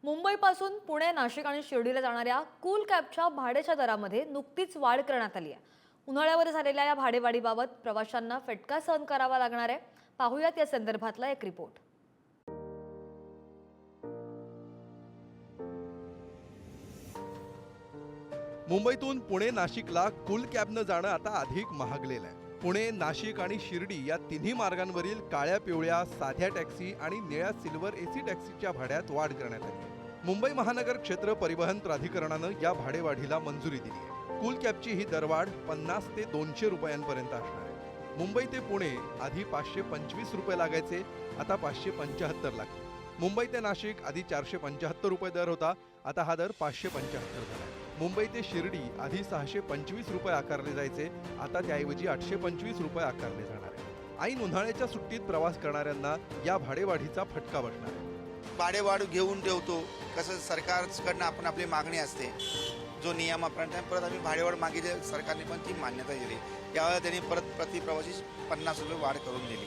मुंबईपासून पुणे, नाशिक आणि शिर्डीला जाणाऱ्या कूल कॅबच्या भाड्याच्या दरामध्ये नुकतीच वाढ करण्यात आली आहे। उन्हाळ्यावर झालेल्या या भाडेवाढीबाबत प्रवाशांना फटका सहन करावा लागणार आहे। पाहूयात या संदर्भातला एक रिपोर्ट। मुंबईतून पुणे नाशिकला कूल कॅबनं जाणं आता अधिक महागलेलं आहे। पुणे, नाशिक आणि शिर्डी या तिन्ही मार्गांवरील काळ्या पिवळ्या साध्या टॅक्सी आणि निळ्या सिल्वर एसी टॅक्सीच्या भाड्यात वाढ करण्यात आली। मुंबई महानगर क्षेत्र परिवहन प्राधिकरणानं या भाडेवाढीला मंजुरी दिली आहे। कूल कॅबची ही दरवाढ 50 ते 200 रुपयांपर्यंत असणार आहे। मुंबई ते पुणे आधी 525 रुपये लागायचे, आता 575 लागते। मुंबई ते नाशिक आधी 475 रुपये दर होता, आता हा दर 575 झाला। मुंबई ते शिर्डी आधी 625 रुपये आकारले जायचे, आता त्याऐवजी 825 रुपये आकारले जाणार आहे। ऐन उन्हाळ्याच्या सुट्टीत प्रवास करणाऱ्यांना या भाडेवाढीचा फटका बसणार आहे। भाडेवाढ घेऊन ठेवतो, कसं सरकारकडनं आपण आपली मागणी असते, जो नियमाप्रमाणे परत आम्ही भाडेवाढ मागितली, सरकारने पण ती मान्यता दिली। त्यावेळेला त्यांनी परत प्रति प्रवासी 50 रुपये वाढ करून दिली।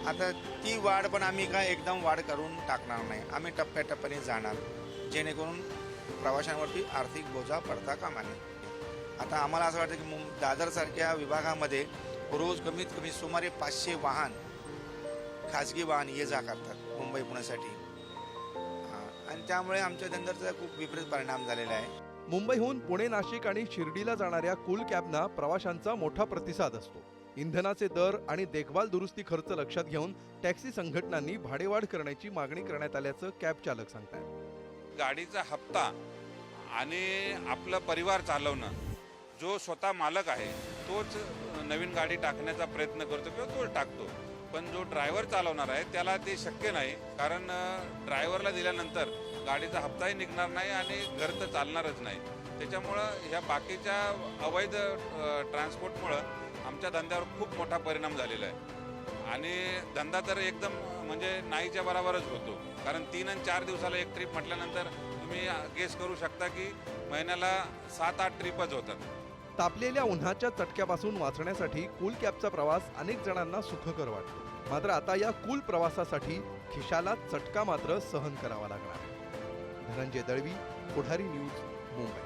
आता ती वाढ पण आम्ही काय एकदम वाढ करून टाकणार नाही, आम्ही टप्प्याटप्प्याने जाणार, जेणेकरून प्रवाशांवरती आर्थिक बोजा पडता कामा नये। आता आम्हाला असं वाटतं की दादरसारख्या विभागामध्ये रोज कमीत कमी सुमारे 500 वाहन, खाजगी वाहन ये जा करतात मुंबई पुण्यासाठी, आणि त्यामुळे आमच्या धंद्याचा खूप विपरीत परिणाम झालेला आहे। मुंबईहून पुणे, नाशिक आणि शिर्डीला जाणाऱ्या कूल कॅबना प्रवाशांचा मोठा प्रतिसाद असतो। इंधनाचे दर आणि देखभाल दुरुस्ती खर्च लक्षात घेऊन टॅक्सी संघटनांनी भाडेवाढ करण्याची मागणी करण्यात आल्याचं कॅब चालक सांगतात। गाडीचा हप्ता आणि आपलं परिवार चालवणं, जो स्वतः मालक आहे तोच नवीन गाडी टाकण्याचा प्रयत्न करतो किंवा तो टाकतो, पण जो ड्रायव्हर चालवणार आहे त्याला ते शक्य नाही, कारण ड्रायव्हरला दिल्यानंतर गाडीचा हप्ताही निघणार नाही आणि घर तर चालणारच नाही। त्याच्यामुळं ह्या बाकीच्या अवैध ट्रान्सपोर्टमुळं आमच्या धंद्यावर खूप मोठा परिणाम झालेला आहे आणि धंदा तर एकदम म्हणजे नाहीच्या बरोबरच होतो, कारण 3 आणि 4 दिवसाला एक ट्रिप म्हटल्यानंतर तुम्ही गेस करू शकता की महिन्याला 7-8 ट्रिपच होतात। तापलेल्या उन्हाच्या चटक्यापासून वाचण्यासाठी कूल कॅबचा प्रवास अनेक जणांना सुखकर वाटतो, मात्र आता या कूल प्रवासासाठी खिशाला चटका मात्र सहन करावा लागणार आहे। धनंजय दळवी, पुढारी न्यूज, मुंबई।